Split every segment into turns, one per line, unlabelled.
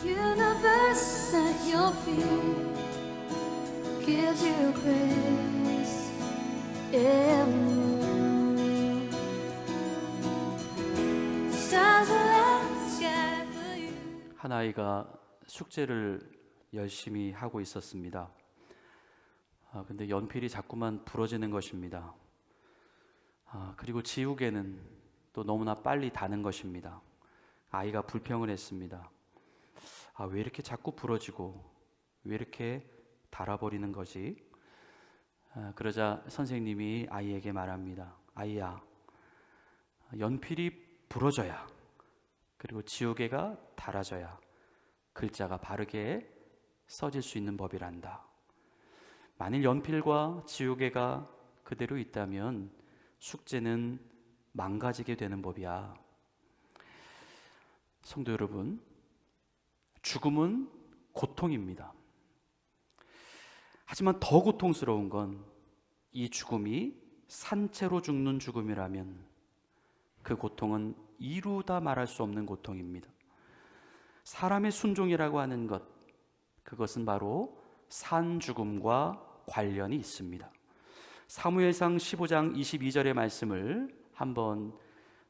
Universe at your feet gives you praise evermore. Stars align the sky for you.
한 아이가 숙제를 열심히 하고 있었습니다. 근데 연필이 자꾸만 부러지는 것입니다. 그리고 지우개는 또 너무나 빨리 닳는 것입니다. 아이가 불평을 했습니다. 왜 이렇게 자꾸 부러지고 왜 이렇게 닳아버리는 거지? 그러자 선생님이 아이에게 말합니다. 아이야, 연필이 부러져야, 그리고 지우개가 닳아져야 글자가 바르게 써질 수 있는 법이란다. 만일 연필과 지우개가 그대로 있다면 숙제는 망가지게 되는 법이야. 성도 여러분, 죽음은 고통입니다. 하지만 더 고통스러운 건 이 죽음이 산채로 죽는 죽음이라면 그 고통은 이루다 말할 수 없는 고통입니다. 사람의 순종이라고 하는 것, 그것은 바로 산죽음과 관련이 있습니다. 사무엘상 15장 22절의 말씀을 한번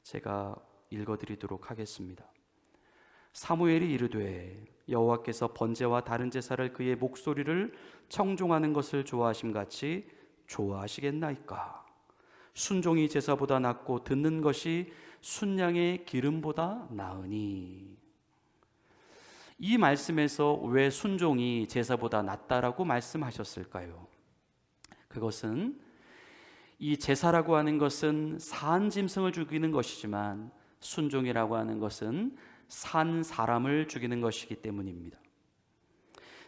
제가 읽어드리도록 하겠습니다. 사무엘이 이르되 여호와께서 번제와 다른 제사를 그의 목소리를 청종하는 것을 좋아하심같이 좋아하시겠나이까. 순종이 제사보다 낫고 듣는 것이 순양의 기름보다 나으니. 이 말씀에서 왜 순종이 제사보다 낫다라고 말씀하셨을까요? 그것은 이 제사라고 하는 것은 산 짐승을 죽이는 것이지만 순종이라고 하는 것은 산 사람을 죽이는 것이기 때문입니다.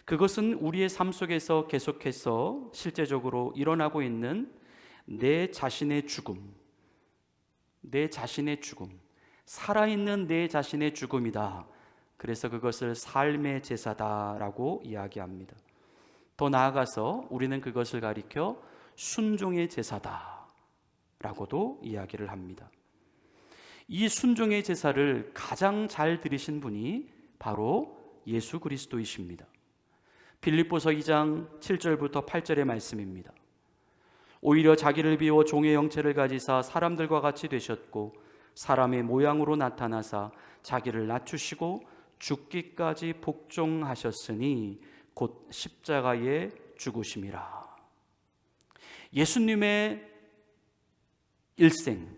그것은 우리의 삶 속에서 계속해서 실제적으로 일어나고 있는 내 자신의 죽음, 살아있는 내 자신의 죽음이다. 그래서 그것을 삶의 제사다라고 이야기합니다. 더 나아가서 우리는 그것을 가리켜 순종의 제사다라고도 이야기를 합니다. 이 순종의 제사를 가장 잘 드리신 분이 바로 예수 그리스도이십니다. 빌립보서 2장 7절부터 8절의 말씀입니다. 오히려 자기를 비워 종의 형체를 가지사 사람들과 같이 되셨고 사람의 모양으로 나타나사 자기를 낮추시고 죽기까지 복종하셨으니 곧 십자가에 죽으심이라. 예수님의 일생,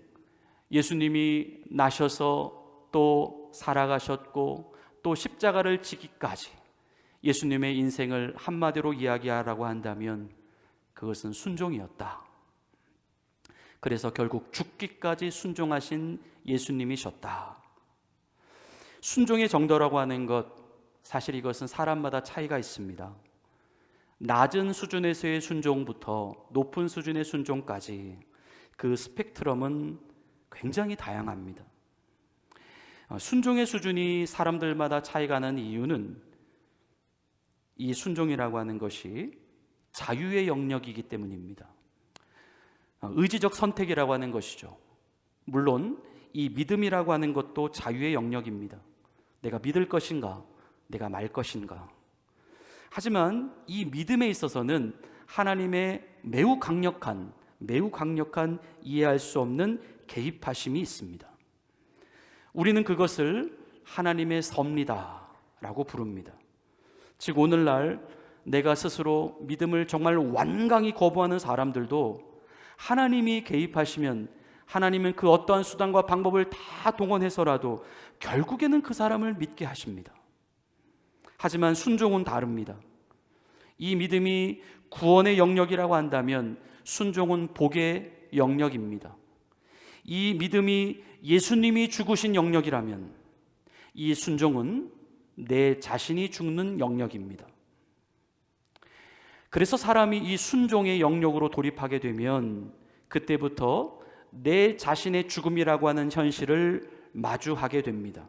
예수님이 나셔서 또 살아가셨고 또 십자가를 지기까지 예수님의 인생을 한마디로 이야기하라고 한다면 그것은 순종이었다. 그래서 결국 죽기까지 순종하신 예수님이셨다. 순종의 정도라고 하는 것, 사실 이것은 사람마다 차이가 있습니다. 낮은 수준에서의 순종부터 높은 수준의 순종까지 그 스펙트럼은 굉장히 다양합니다. 순종의 수준이 사람들마다 차이가 나는 이유는 이 순종이라고 하는 것이 자유의 영역이기 때문입니다. 의지적 선택이라고 하는 것이죠. 물론 이 믿음이라고 하는 것도 자유의 영역입니다. 내가 믿을 것인가, 내가 말 것인가. 하지만 이 믿음에 있어서는 하나님의 매우 강력한 이해할 수 없는 개입하심이 있습니다. 우리는 그것을 하나님의 섭리다라고 부릅니다. 즉 오늘날 내가 스스로 믿음을 정말 완강히 거부하는 사람들도 하나님이 개입하시면 하나님은 그 어떠한 수단과 방법을 다 동원해서라도 결국에는 그 사람을 믿게 하십니다. 하지만 순종은 다릅니다. 이 믿음이 구원의 영역이라고 한다면 순종은 복의 영역입니다. 이 믿음이 예수님이 죽으신 영역이라면 이 순종은 내 자신이 죽는 영역입니다. 그래서 사람이 이 순종의 영역으로 돌입하게 되면 그때부터 내 자신의 죽음이라고 하는 현실을 마주하게 됩니다.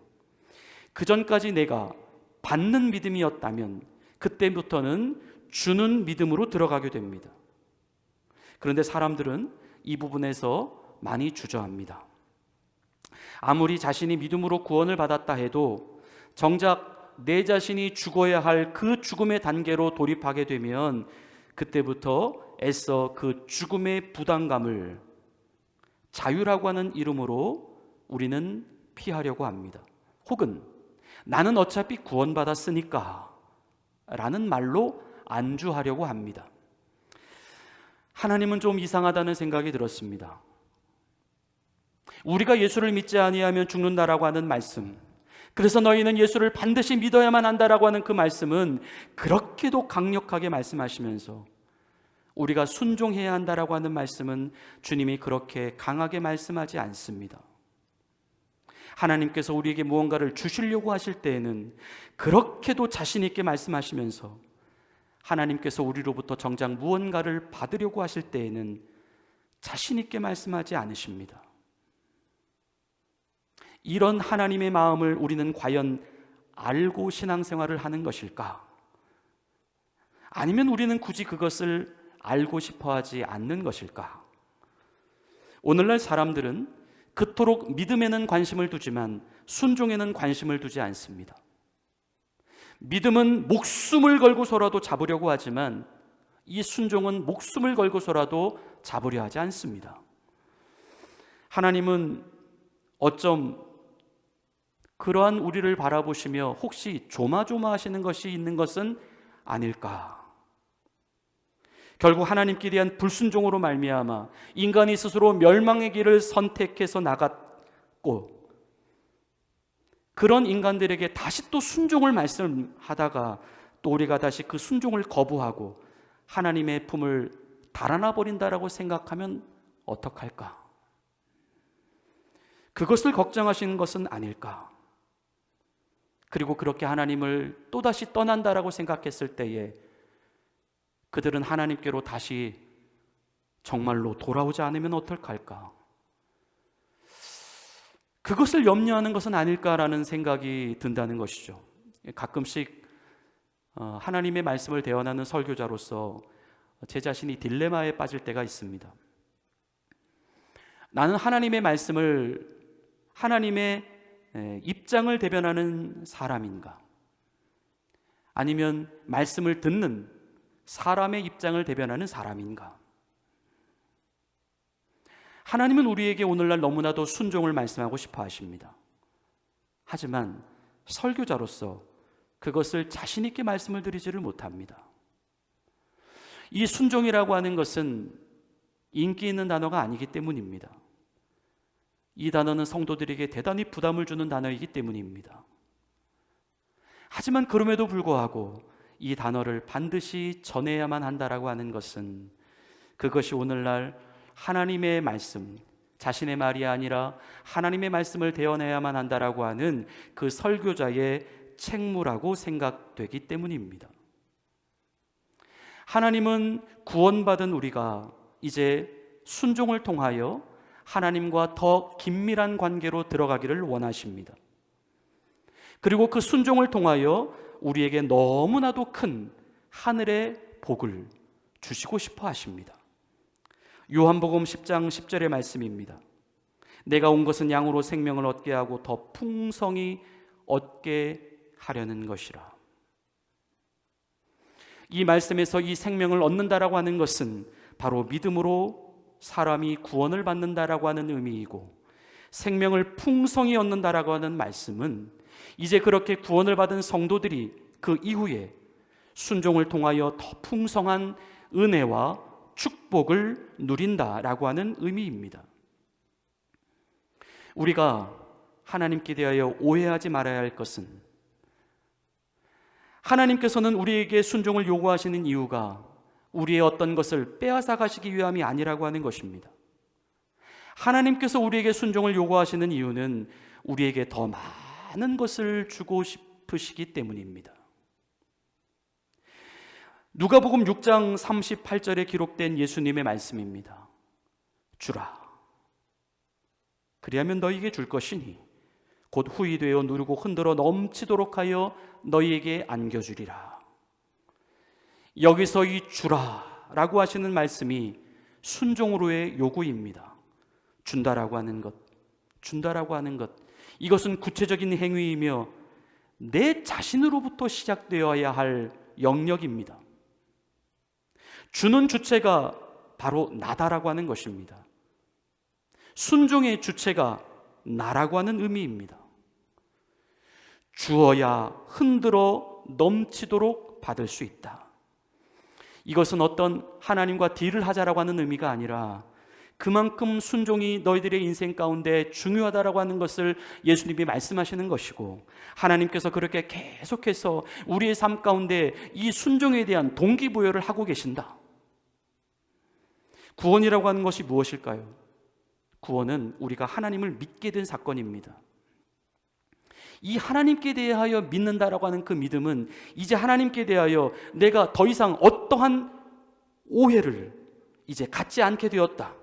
그 전까지 내가 받는 믿음이었다면 그때부터는 주는 믿음으로 들어가게 됩니다. 그런데 사람들은 이 부분에서 많이 주저합니다. 아무리 자신이 믿음으로 구원을 받았다 해도 정작 내 자신이 죽어야 할 그 죽음의 단계로 돌입하게 되면 그때부터 애써 그 죽음의 부담감을 자유라고 하는 이름으로 우리는 피하려고 합니다. 혹은 나는 어차피 구원받았으니까 라는 말로 안주하려고 합니다. 하나님은 좀 이상하다는 생각이 들었습니다. 우리가 예수를 믿지 아니하면 죽는다라고 하는 말씀, 그래서 너희는 예수를 반드시 믿어야만 한다라고 하는 그 말씀은 그렇게도 강력하게 말씀하시면서 우리가 순종해야 한다라고 하는 말씀은 주님이 그렇게 강하게 말씀하지 않습니다. 하나님께서 우리에게 무언가를 주시려고 하실 때에는 그렇게도 자신 있게 말씀하시면서 하나님께서 우리로부터 정작 무언가를 받으려고 하실 때에는 자신 있게 말씀하지 않으십니다. 이런 하나님의 마음을 우리는 과연 알고 신앙생활을 하는 것일까? 아니면 우리는 굳이 그것을 알고 싶어 하지 않는 것일까? 오늘날 사람들은 그토록 믿음에는 관심을 두지만 순종에는 관심을 두지 않습니다. 믿음은 목숨을 걸고서라도 잡으려고 하지만 이 순종은 목숨을 걸고서라도 잡으려 하지 않습니다. 하나님은 어쩜 그러한 우리를 바라보시며 혹시 조마조마하시는 것이 있는 것은 아닐까? 결국 하나님께 대한 불순종으로 말미암아 인간이 스스로 멸망의 길을 선택해서 나갔고, 그런 인간들에게 다시 또 순종을 말씀하다가 또 우리가 다시 그 순종을 거부하고 하나님의 품을 달아나 버린다라고 생각하면 어떡할까? 그것을 걱정하시는 것은 아닐까? 그리고 그렇게 하나님을 또다시 떠난다라고 생각했을 때에 그들은 하나님께로 다시 정말로 돌아오지 않으면 어떡할까? 그것을 염려하는 것은 아닐까라는 생각이 든다는 것이죠. 가끔씩 하나님의 말씀을 대언하는 설교자로서 제 자신이 딜레마에 빠질 때가 있습니다. 나는 하나님의 말씀을, 하나님의 입장을 대변하는 사람인가? 아니면 말씀을 듣는 사람의 입장을 대변하는 사람인가? 하나님은 우리에게 오늘날 너무나도 순종을 말씀하고 싶어 하십니다. 하지만 설교자로서 그것을 자신 있게 말씀을 드리지를 못합니다. 이 순종이라고 하는 것은 인기 있는 단어가 아니기 때문입니다. 이 단어는 성도들에게 대단히 부담을 주는 단어이기 때문입니다. 하지만 그럼에도 불구하고 이 단어를 반드시 전해야만 한다라고 하는 것은 그것이 오늘날 하나님의 말씀, 자신의 말이 아니라 하나님의 말씀을 대언해야만 한다라고 하는 그 설교자의 책무라고 생각되기 때문입니다. 하나님은 구원받은 우리가 이제 순종을 통하여 하나님과 더 긴밀한 관계로 들어가기를 원하십니다. 그리고 그 순종을 통하여 우리에게 너무나도 큰 하늘의 복을 주시고 싶어 하십니다. 요한복음 10장 10절의 말씀입니다. 내가 온 것은 양으로 생명을 얻게 하고 더 풍성히 얻게 하려는 것이라. 이 말씀에서 이 생명을 얻는다라고 하는 것은 바로 믿음으로 사람이 구원을 받는다라고 하는 의미이고, 생명을 풍성히 얻는다라고 하는 말씀은 이제 그렇게 구원을 받은 성도들이 그 이후에 순종을 통하여 더 풍성한 은혜와 축복을 누린다라고 하는 의미입니다. 우리가 하나님께 대하여 오해하지 말아야 할 것은, 하나님께서는 우리에게 순종을 요구하시는 이유가 우리의 어떤 것을 빼앗아 가시기 위함이 아니라고 하는 것입니다. 하나님께서 우리에게 순종을 요구하시는 이유는 우리에게 더 많은 것을 주고 싶으시기 때문입니다. 누가복음 6장 38절에 기록된 예수님의 말씀입니다. 주라, 그리하면 너희에게 줄 것이니 곧 후히 되어 누르고 흔들어 넘치도록 하여 너희에게 안겨주리라. 여기서 이 주라라고 하시는 말씀이 순종으로의 요구입니다. 준다라고 하는 것, 준다라고 하는 것, 이것은 구체적인 행위이며 내 자신으로부터 시작되어야 할 영역입니다. 주는 주체가 바로 나다라고 하는 것입니다. 순종의 주체가 나라고 하는 의미입니다. 주어야 흔들어 넘치도록 받을 수 있다. 이것은 어떤 하나님과 딜을 하자라고 하는 의미가 아니라 그만큼 순종이 너희들의 인생 가운데 중요하다라고 하는 것을 예수님이 말씀하시는 것이고, 하나님께서 그렇게 계속해서 우리의 삶 가운데 이 순종에 대한 동기부여를 하고 계신다. 구원이라고 하는 것이 무엇일까요? 구원은 우리가 하나님을 믿게 된 사건입니다. 이 하나님께 대하여 믿는다라고 하는 그 믿음은 이제 하나님께 대하여 내가 더 이상 어떠한 오해를 이제 갖지 않게 되었다.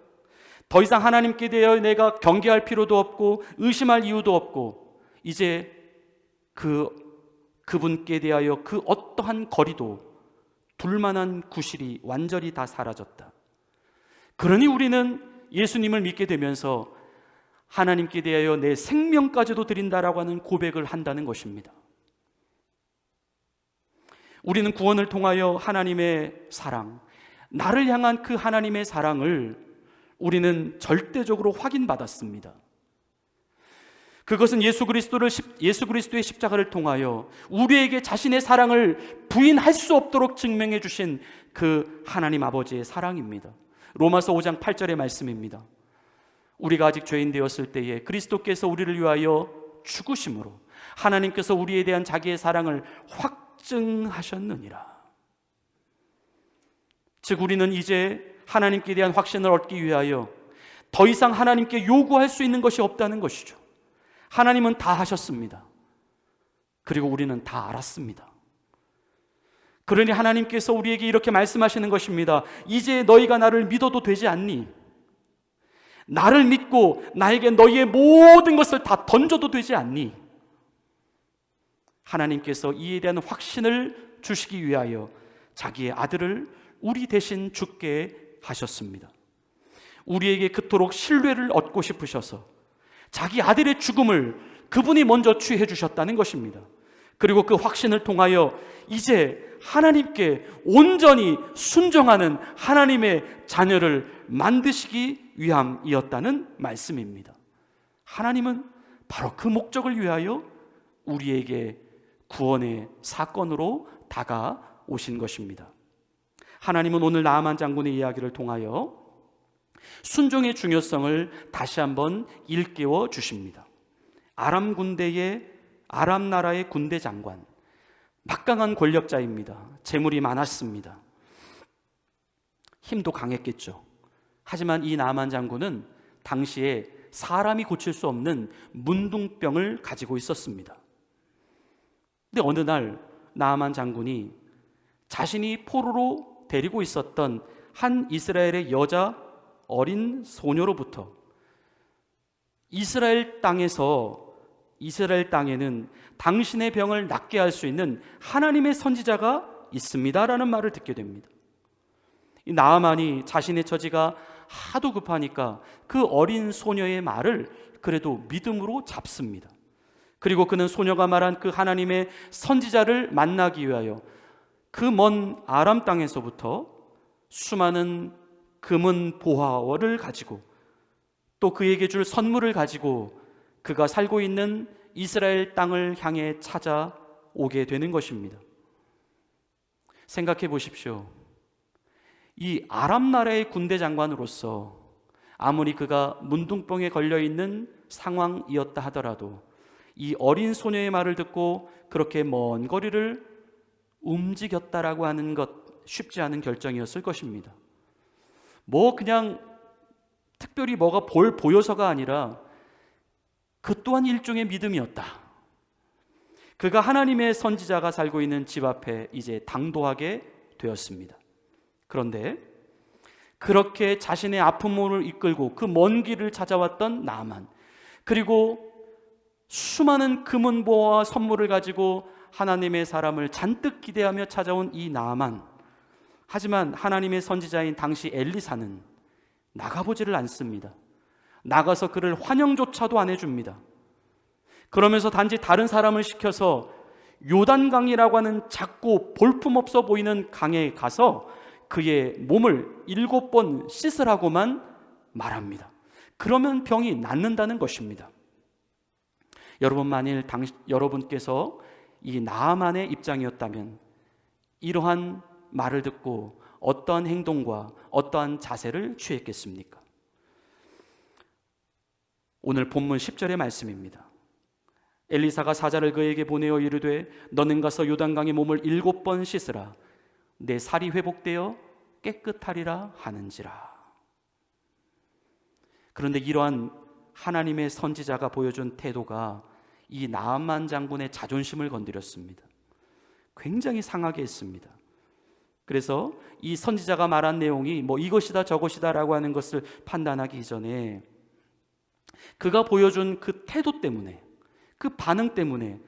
더 이상 하나님께 대하여 내가 경계할 필요도 없고 의심할 이유도 없고, 이제 그분께 대하여 그 어떠한 거리도 둘만한 구실이 완전히 다 사라졌다. 그러니 우리는 예수님을 믿게 되면서 하나님께 대하여 내 생명까지도 드린다라고 하는 고백을 한다는 것입니다. 우리는 구원을 통하여 하나님의 사랑, 나를 향한 그 하나님의 사랑을 우리는 절대적으로 확인받았습니다. 그것은 예수 그리스도의 십자가를 통하여 우리에게 자신의 사랑을 부인할 수 없도록 증명해 주신 그 하나님 아버지의 사랑입니다. 로마서 5장 8절의 말씀입니다. 우리가 아직 죄인 되었을 때에 그리스도께서 우리를 위하여 죽으심으로 하나님께서 우리에 대한 자기의 사랑을 확증하셨느니라. 즉 우리는 이제 하나님께 대한 확신을 얻기 위하여 더 이상 하나님께 요구할 수 있는 것이 없다는 것이죠. 하나님은 다 하셨습니다. 그리고 우리는 다 알았습니다. 그러니 하나님께서 우리에게 이렇게 말씀하시는 것입니다. 이제 너희가 나를 믿어도 되지 않니? 나를 믿고 나에게 너희의 모든 것을 다 던져도 되지 않니? 하나님께서 이에 대한 확신을 주시기 위하여 자기의 아들을 우리 대신 죽게 하셨습니다. 우리에게 그토록 신뢰를 얻고 싶으셔서 자기 아들의 죽음을 그분이 먼저 취해 주셨다는 것입니다. 그리고 그 확신을 통하여 이제 하나님께 온전히 순종하는 하나님의 자녀를 만드시기 위함이었다는 말씀입니다. 하나님은 바로 그 목적을 위하여 우리에게 구원의 사건으로 다가오신 것입니다. 하나님은 오늘 나아만 장군의 이야기를 통하여 순종의 중요성을 다시 한번 일깨워 주십니다. 아람 나라의 군대 장관, 막강한 권력자입니다. 재물이 많았습니다. 힘도 강했겠죠. 하지만 이 나아만 장군은 당시에 사람이 고칠 수 없는 문둥병을 가지고 있었습니다. 근데 어느 날 나아만 장군이 자신이 포로로 데리고 있었던 한 이스라엘의 여자 어린 소녀로부터 이스라엘 땅에는 당신의 병을 낫게 할 수 있는 하나님의 선지자가 있습니다라는 말을 듣게 됩니다. 이 나아만이 자신의 처지가 하도 급하니까 그 어린 소녀의 말을 그래도 믿음으로 잡습니다. 그리고 그는 소녀가 말한 그 하나님의 선지자를 만나기 위하여 그 먼 아람 땅에서부터 수많은 금은 보화월을 가지고 또 그에게 줄 선물을 가지고 그가 살고 있는 이스라엘 땅을 향해 찾아오게 되는 것입니다. 생각해 보십시오. 이 아람 나라의 군대 장관으로서 아무리 그가 문둥병에 걸려있는 상황이었다 하더라도 이 어린 소녀의 말을 듣고 그렇게 먼 거리를 움직였다라고 하는 것 쉽지 않은 결정이었을 것입니다. 그냥 특별히 뭐가 보여서가 아니라 그 또한 일종의 믿음이었다. 그가 하나님의 선지자가 살고 있는 집 앞에 이제 당도하게 되었습니다. 그런데 그렇게 자신의 아픈 몸을 이끌고 그 먼 길을 찾아왔던 나아만, 그리고 수많은 금은보화와 선물을 가지고 하나님의 사람을 잔뜩 기대하며 찾아온 이 나아만, 하지만 하나님의 선지자인 당시 엘리사는 나가보지를 않습니다. 나가서 그를 환영조차도 안 해줍니다. 그러면서 단지 다른 사람을 시켜서 요단강이라고 하는 작고 볼품없어 보이는 강에 가서 그의 몸을 7번 씻으라고만 말합니다. 그러면 병이 낫는다는 것입니다. 여러분, 만일 여러분께서 이 나아만의 입장이었다면 이러한 말을 듣고 어떠한 행동과 어떠한 자세를 취했겠습니까? 오늘 본문 10절의 말씀입니다. 엘리사가 사자를 그에게 보내어 이르되 너는 가서 요단강에 몸을 7번 씻으라. 내 살이 회복되어 깨끗하리라 하는지라. 그런데 이러한 하나님의 선지자가 보여준 태도가 이 나아만 장군의 자존심을 건드렸습니다. 굉장히 상하게 했습니다. 그래서 이 선지자가 말한 내용이 이것이다 저것이다 라고 하는 것을 판단하기 이전에 그가 보여준 그 태도 때문에, 그 반응 때문에,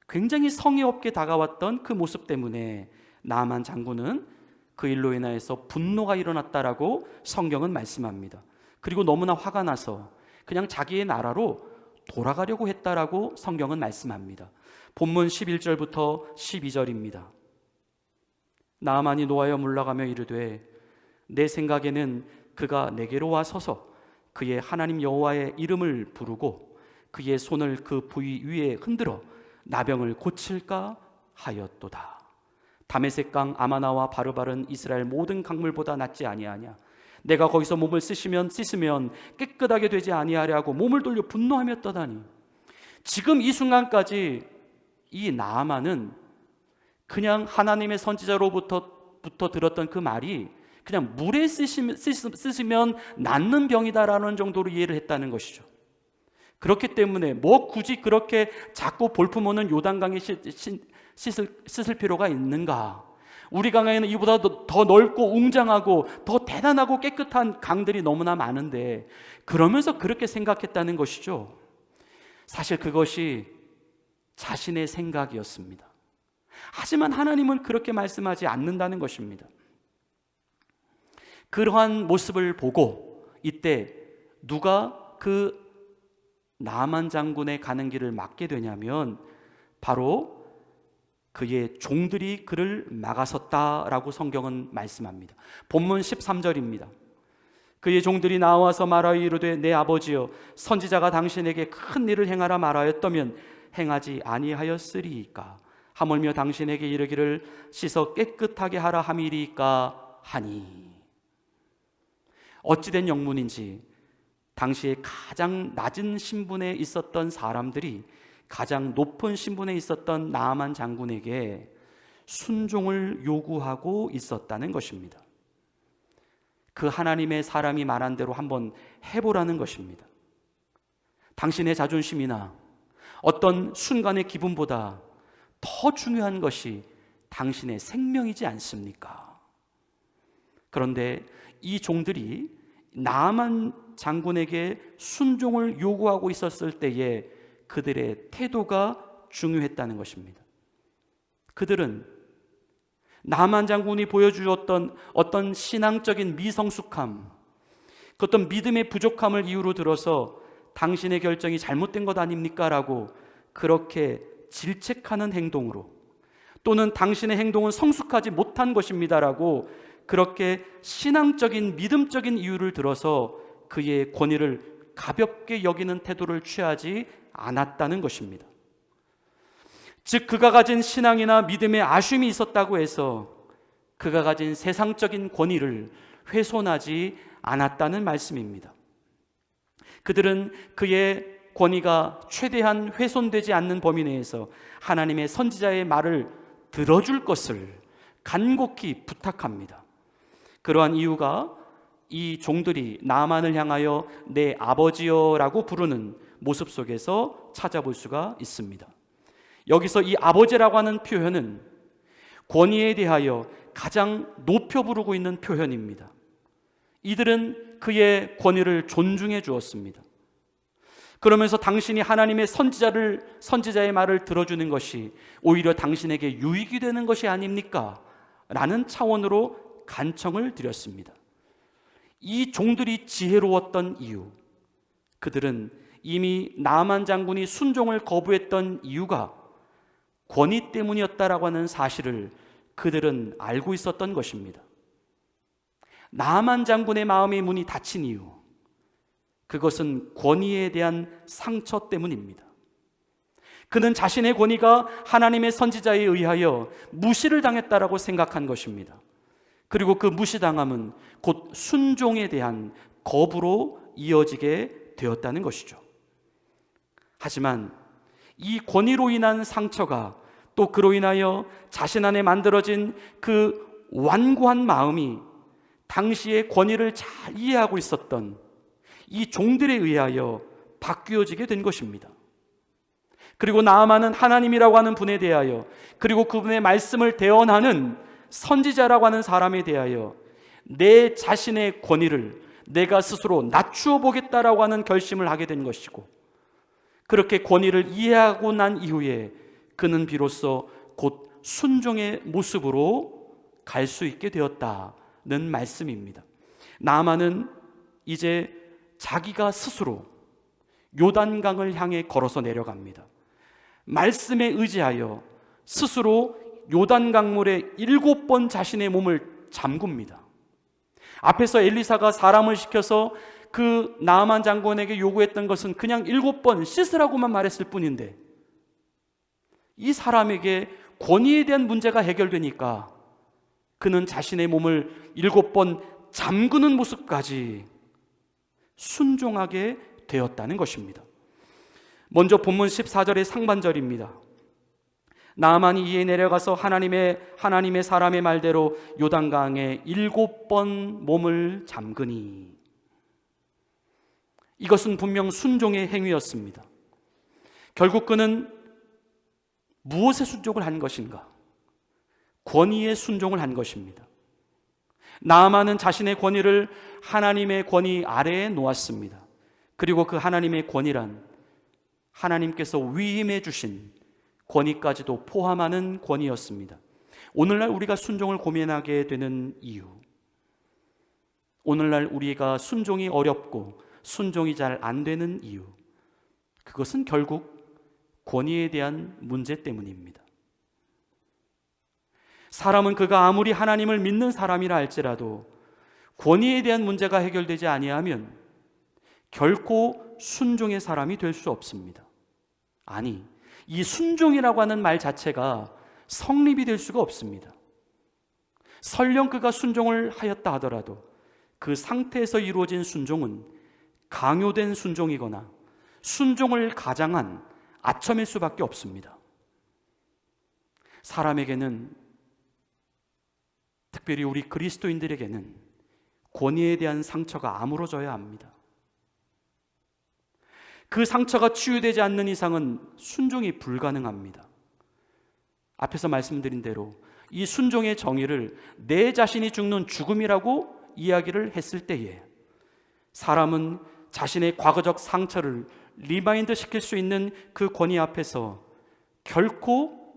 굉장히 성의 없게 다가왔던 그 모습 때문에 나아만 장군은 그 일로 인하여서 분노가 일어났다라고 성경은 말씀합니다. 그리고 너무나 화가 나서 그냥 자기의 나라로 돌아가려고 했다라고 성경은 말씀합니다. 본문 11절부터 12절입니다. 나아만이 노하여 물러가며 이르되 내 생각에는 그가 내게로 와 서서 그의 하나님 여호와의 이름을 부르고 그의 손을 그 부위 위에 흔들어 나병을 고칠까 하였도다. 다메섹강 아마나와 바르바른 이스라엘 모든 강물보다 낫지 아니하냐. 내가 거기서 몸을 씻으면 깨끗하게 되지 아니하랴고 몸을 돌려 분노하며 떠다니. 지금 이 순간까지 이 나아만은 그냥 하나님의 선지자로부터 들었던 그 말이 그냥 물에 씻으면 낫는 병이다라는 정도로 이해를 했다는 것이죠. 그렇기 때문에 굳이 그렇게 작고 볼품없는 요단강에 씻을 필요가 있는가? 우리 강에는 이보다 더 넓고 웅장하고 더 대단하고 깨끗한 강들이 너무나 많은데, 그러면서 그렇게 생각했다는 것이죠. 사실 그것이 자신의 생각이었습니다. 하지만 하나님은 그렇게 말씀하지 않는다는 것입니다. 그러한 모습을 보고 이때 누가 그 나아만 장군의 가는 길을 막게 되냐면 바로 그의 종들이 그를 막아섰다라고 성경은 말씀합니다. 본문 13절입니다. 그의 종들이 나와서 말하여 이르되 내 아버지여 선지자가 당신에게 큰 일을 행하라 말하였다면 행하지 아니하였으리이까. 하물며 당신에게 이르기를 씻어 깨끗하게 하라 함이리이까 하니. 어찌된 영문인지 당시에 가장 낮은 신분에 있었던 사람들이 가장 높은 신분에 있었던 나아만 장군에게 순종을 요구하고 있었다는 것입니다. 그 하나님의 사람이 말한 대로 한번 해보라는 것입니다. 당신의 자존심이나 어떤 순간의 기분보다 더 중요한 것이 당신의 생명이지 않습니까? 그런데 이 종들이 나아만 장군에게 순종을 요구하고 있었을 때에 그들의 태도가 중요했다는 것입니다. 그들은 나아만 장군이 보여주었던 어떤 신앙적인 미성숙함, 그 어떤 믿음의 부족함을 이유로 들어서 당신의 결정이 잘못된 것 아닙니까? 라고 그렇게 질책하는 행동으로, 또는 당신의 행동은 성숙하지 못한 것입니다 라고 그렇게 신앙적인 믿음적인 이유를 들어서 그의 권위를 가볍게 여기는 태도를 취하지 않았다는 것입니다. 즉 그가 가진 신앙이나 믿음에 아쉬움이 있었다고 해서 그가 가진 세상적인 권위를 훼손하지 않았다는 말씀입니다. 그들은 그의 권위가 최대한 훼손되지 않는 범위 내에서 하나님의 선지자의 말을 들어줄 것을 간곡히 부탁합니다. 그러한 이유가 이 종들이 나아만을 향하여 내 아버지여라고 부르는 모습 속에서 찾아볼 수가 있습니다. 여기서 이 아버지라고 하는 표현은 권위에 대하여 가장 높여 부르고 있는 표현입니다. 이들은 그의 권위를 존중해 주었습니다. 그러면서 당신이 하나님의 선지자의 말을 들어주는 것이 오히려 당신에게 유익이 되는 것이 아닙니까? 라는 차원으로 간청을 드렸습니다. 이 종들이 지혜로웠던 이유, 그들은 이미 나아만 장군이 순종을 거부했던 이유가 권위 때문이었다라고 하는 사실을 그들은 알고 있었던 것입니다. 나만 장군의 마음의 문이 닫힌 이유, 그것은 권위에 대한 상처 때문입니다. 그는 자신의 권위가 하나님의 선지자에 의하여 무시를 당했다라고 생각한 것입니다. 그리고 그 무시당함은 곧 순종에 대한 거부로 이어지게 되었다는 것이죠. 하지만 이 권위로 인한 상처가 또 그로 인하여 자신 안에 만들어진 그 완고한 마음이 당시의 권위를 잘 이해하고 있었던 이 종들에 의하여 바뀌어지게 된 것입니다. 그리고 나아만은 하나님이라고 하는 분에 대하여, 그리고 그분의 말씀을 대언하는 선지자라고 하는 사람에 대하여 내 자신의 권위를 내가 스스로 낮추어 보겠다라고 하는 결심을 하게 된 것이고, 그렇게 권위를 이해하고 난 이후에 그는 비로소 곧 순종의 모습으로 갈 수 있게 되었다는 말씀입니다. 나아만은 이제 자기가 스스로 요단강을 향해 걸어서 내려갑니다. 말씀에 의지하여 스스로 요단강물에 7번 자신의 몸을 잠굽니다. 앞에서 엘리사가 사람을 시켜서 그 나아만 장군에게 요구했던 것은 그냥 7번 씻으라고만 말했을 뿐인데, 이 사람에게 권위에 대한 문제가 해결되니까 그는 자신의 몸을 7번 잠그는 모습까지 순종하게 되었다는 것입니다. 먼저 본문 14절의 상반절입니다. 나아만이 이에 내려가서 하나님의 사람의 말대로 요단강에 7번 몸을 잠그니. 이것은 분명 순종의 행위였습니다. 결국 그는 무엇에 순종을 한 것인가? 권위에 순종을 한 것입니다. 나아만은 자신의 권위를 하나님의 권위 아래에 놓았습니다. 그리고 그 하나님의 권위란 하나님께서 위임해 주신 권위까지도 포함하는 권위였습니다. 오늘날 우리가 순종을 고민하게 되는 이유, 오늘날 우리가 순종이 어렵고 순종이 잘 안 되는 이유, 그것은 결국 권위에 대한 문제 때문입니다. 사람은 그가 아무리 하나님을 믿는 사람이라 할지라도 권위에 대한 문제가 해결되지 아니하면 결코 순종의 사람이 될 수 없습니다. 아니, 이 순종이라고 하는 말 자체가 성립이 될 수가 없습니다. 설령 그가 순종을 하였다 하더라도 그 상태에서 이루어진 순종은 강요된 순종이거나 순종을 가장한 아첨일 수밖에 없습니다. 사람에게는, 특별히 우리 그리스도인들에게는 권위에 대한 상처가 아물어져야 합니다. 그 상처가 치유되지 않는 이상은 순종이 불가능합니다. 앞에서 말씀드린 대로 이 순종의 정의를 내 자신이 죽는 죽음이라고 이야기를 했을 때에 사람은 자신의 과거적 상처를 리마인드 시킬 수 있는 그 권위 앞에서 결코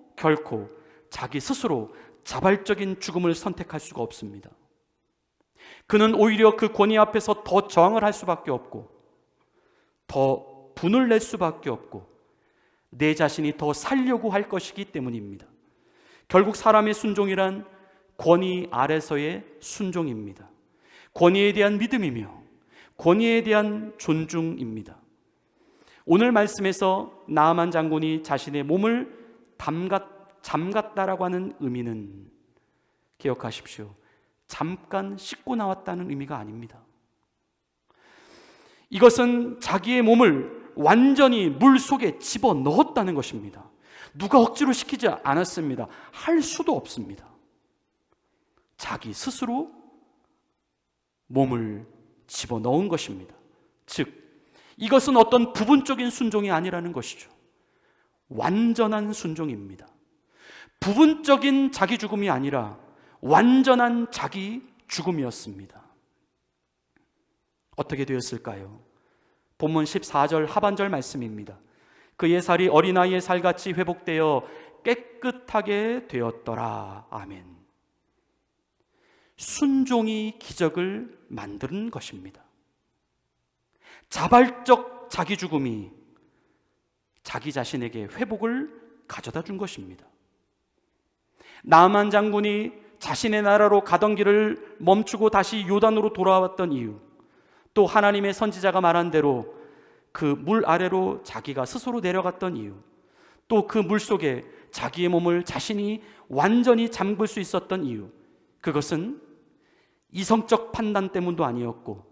자기 스스로 자발적인 죽음을 선택할 수가 없습니다. 그는 오히려 그 권위 앞에서 더 저항을 할 수밖에 없고 더 분을 낼 수밖에 없고 내 자신이 더 살려고 할 것이기 때문입니다. 결국 사람의 순종이란 권위 아래서의 순종입니다. 권위에 대한 믿음이며 권위에 대한 존중입니다. 오늘 말씀에서 나아만 장군이 자신의 몸을 잠갔다라고 하는 의미는, 기억하십시오, 잠깐 씻고 나왔다는 의미가 아닙니다. 이것은 자기의 몸을 완전히 물 속에 집어넣었다는 것입니다. 누가 억지로 시키지 않았습니다. 할 수도 없습니다. 자기 스스로 몸을 집어넣은 것입니다. 즉, 이것은 어떤 부분적인 순종이 아니라는 것이죠. 완전한 순종입니다. 부분적인 자기 죽음이 아니라 완전한 자기 죽음이었습니다. 어떻게 되었을까요? 본문 14절 하반절 말씀입니다. 그의 살이 어린아이의 살같이 회복되어 깨끗하게 되었더라. 아멘. 순종이 기적을 만드는 것입니다. 자발적 자기 죽음이 자기 자신에게 회복을 가져다 준 것입니다. 나만 장군이 자신의 나라로 가던 길을 멈추고 다시 요단으로 돌아왔던 이유, 또 하나님의 선지자가 말한 대로 그 물 아래로 자기가 스스로 내려갔던 이유, 또 그 물 속에 자기의 몸을 자신이 완전히 잠글 수 있었던 이유, 그것은 이성적 판단 때문도 아니었고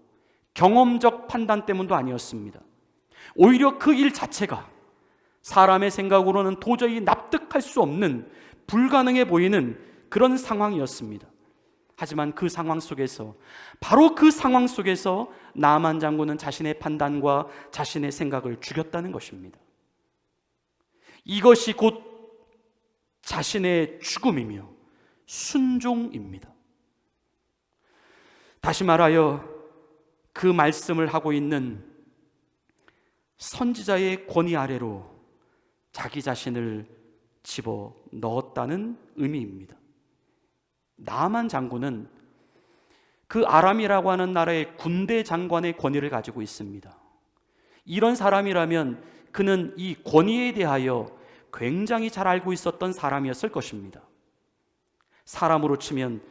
경험적 판단 때문도 아니었습니다. 오히려 그 일 자체가 사람의 생각으로는 도저히 납득할 수 없는, 불가능해 보이는 그런 상황이었습니다. 하지만 그 상황 속에서, 바로 그 상황 속에서 나만 장군은 자신의 판단과 자신의 생각을 죽였다는 것입니다. 이것이 곧 자신의 죽음이며 순종입니다. 다시 말하여 그 말씀을 하고 있는 선지자의 권위 아래로 자기 자신을 집어 넣었다는 의미입니다. 나만 장군은 그 아람이라고 하는 나라의 군대 장관의 권위를 가지고 있습니다. 이런 사람이라면 그는 이 권위에 대하여 굉장히 잘 알고 있었던 사람이었을 것입니다. 사람으로 치면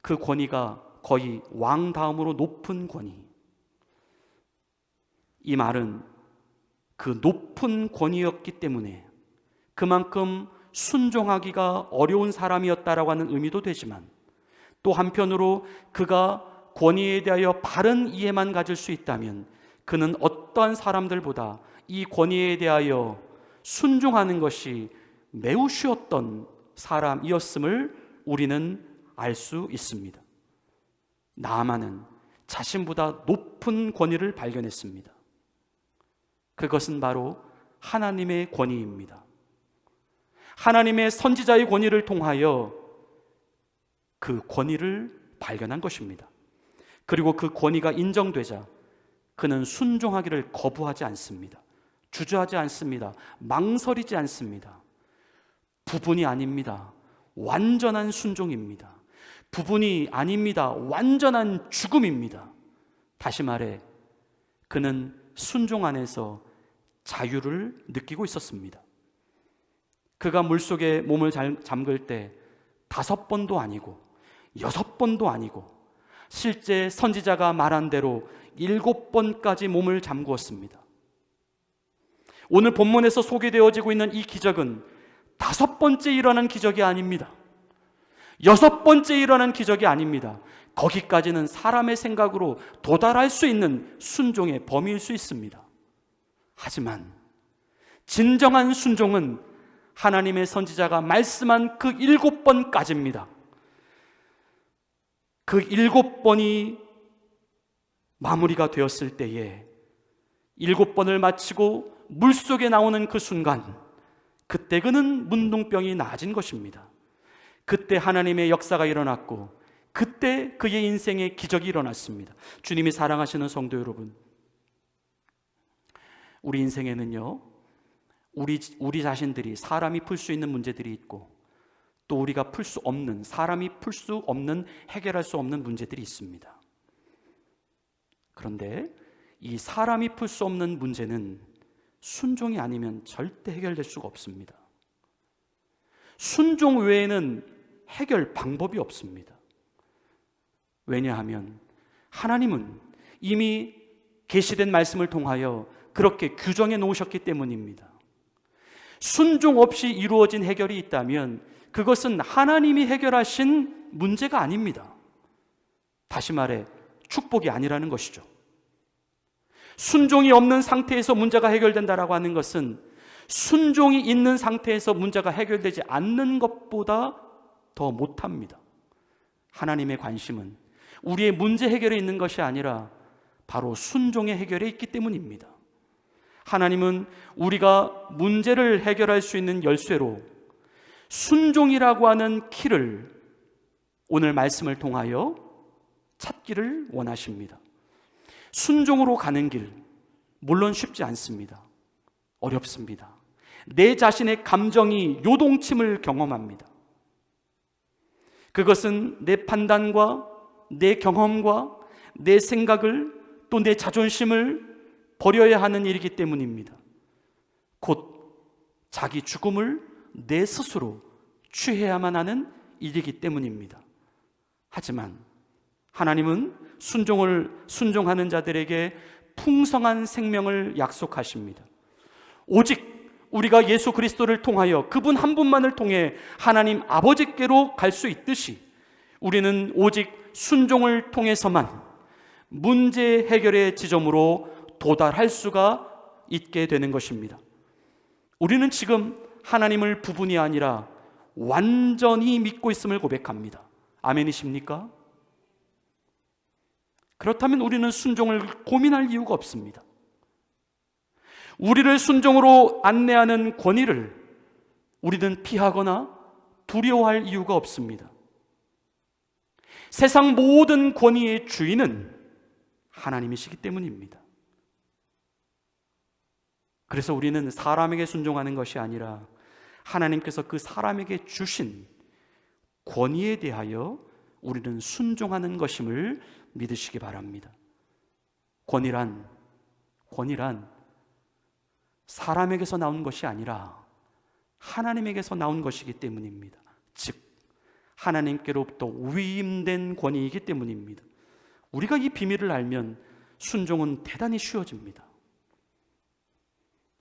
그 권위가 거의 왕 다음으로 높은 권위. 이 말은 그 높은 권위였기 때문에 그만큼 순종하기가 어려운 사람이었다라고 하는 의미도 되지만, 또 한편으로 그가 권위에 대하여 바른 이해만 가질 수 있다면 그는 어떠한 사람들보다 이 권위에 대하여 순종하는 것이 매우 쉬웠던 사람이었음을 우리는 알 수 있습니다. 나아만은 자신보다 높은 권위를 발견했습니다. 그것은 바로 하나님의 권위입니다. 하나님의 선지자의 권위를 통하여 그 권위를 발견한 것입니다. 그리고 그 권위가 인정되자 그는 순종하기를 거부하지 않습니다. 주저하지 않습니다. 망설이지 않습니다. 부분이 아닙니다. 완전한 순종입니다. 부분이 아닙니다. 완전한 죽음입니다. 다시 말해 그는 순종 안에서 자유를 느끼고 있었습니다. 그가 물속에 몸을 잠글 때 5번도 아니고 6번도 아니고 실제 선지자가 말한 대로 7번까지 몸을 잠그었습니다. 오늘 본문에서 소개되어지고 있는 이 기적은 5번째 일어난 기적이 아닙니다. 6번째 일어난 기적이 아닙니다. 거기까지는 사람의 생각으로 도달할 수 있는 순종의 범위일 수 있습니다. 하지만 진정한 순종은 하나님의 선지자가 말씀한 그 7번까지입니다. 그 7번이 마무리가 되었을 때에 7번을 마치고 물속에 나오는 그 순간, 그때 그는 문둥병이 나아진 것입니다. 그때 하나님의 역사가 일어났고 그때 그의 인생의 기적이 일어났습니다. 주님이 사랑하시는 성도 여러분, 우리 인생에는요, 우리 자신들이 사람이 풀 수 있는 문제들이 있고 또 우리가 풀 수 없는, 사람이 풀 수 없는, 해결할 수 없는 문제들이 있습니다. 그런데 이 사람이 풀 수 없는 문제는 순종이 아니면 절대 해결될 수가 없습니다. 순종 외에는 해결 방법이 없습니다. 왜냐하면 하나님은 이미 계시된 말씀을 통하여 그렇게 규정해 놓으셨기 때문입니다. 순종 없이 이루어진 해결이 있다면 그것은 하나님이 해결하신 문제가 아닙니다. 다시 말해 축복이 아니라는 것이죠. 순종이 없는 상태에서 문제가 해결된다라고 하는 것은 순종이 있는 상태에서 문제가 해결되지 않는 것보다 더 못합니다. 하나님의 관심은 우리의 문제 해결에 있는 것이 아니라 바로 순종의 해결에 있기 때문입니다. 하나님은 우리가 문제를 해결할 수 있는 열쇠로 순종이라고 하는 키를 오늘 말씀을 통하여 찾기를 원하십니다. 순종으로 가는 길, 물론 쉽지 않습니다. 어렵습니다. 내 자신의 감정이 요동침을 경험합니다. 그것은 내 판단과 내 경험과 내 생각을, 또 내 자존심을 버려야 하는 일이기 때문입니다. 곧 자기 죽음을 내 스스로 취해야만 하는 일이기 때문입니다. 하지만 하나님은 순종하는 자들에게 풍성한 생명을 약속하십니다. 오직 우리가 예수 그리스도를 통하여 그분 한 분만을 통해 하나님 아버지께로 갈 수 있듯이 우리는 오직 순종을 통해서만 문제 해결의 지점으로 도달할 수가 있게 되는 것입니다. 우리는 지금 하나님을 부분이 아니라 완전히 믿고 있음을 고백합니다. 아멘이십니까? 그렇다면 우리는 순종을 고민할 이유가 없습니다. 우리를 순종으로 안내하는 권위를 우리는 피하거나 두려워할 이유가 없습니다. 세상 모든 권위의 주인은 하나님이시기 때문입니다. 그래서 우리는 사람에게 순종하는 것이 아니라 하나님께서 그 사람에게 주신 권위에 대하여 우리는 순종하는 것임을 믿으시기 바랍니다. 권위란 사람에게서 나온 것이 아니라 하나님에게서 나온 것이기 때문입니다. 즉 하나님께로부터 위임된 권위이기 때문입니다. 우리가 이 비밀을 알면 순종은 대단히 쉬워집니다.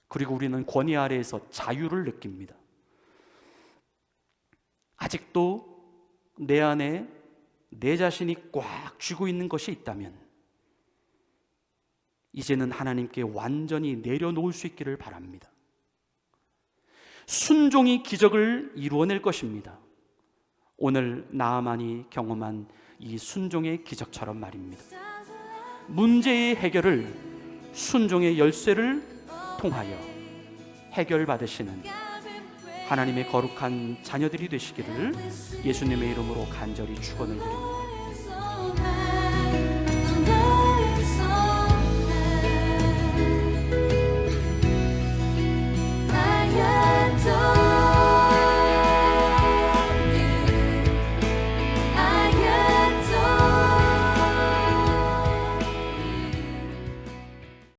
그리고 우리는 권위 아래에서 자유를 느낍니다. 아직도 내 안에 내 자신이 꽉 쥐고 있는 것이 있다면 이제는 하나님께 완전히 내려놓을 수 있기를 바랍니다. 순종이 기적을 이루어낼 것입니다. 오늘 나아만이 경험한 이 순종의 기적처럼 말입니다. 문제의 해결을 순종의 열쇠를 통하여 해결받으시는 하나님의 거룩한 자녀들이 되시기를 예수님의 이름으로 간절히 축원을 드립니다.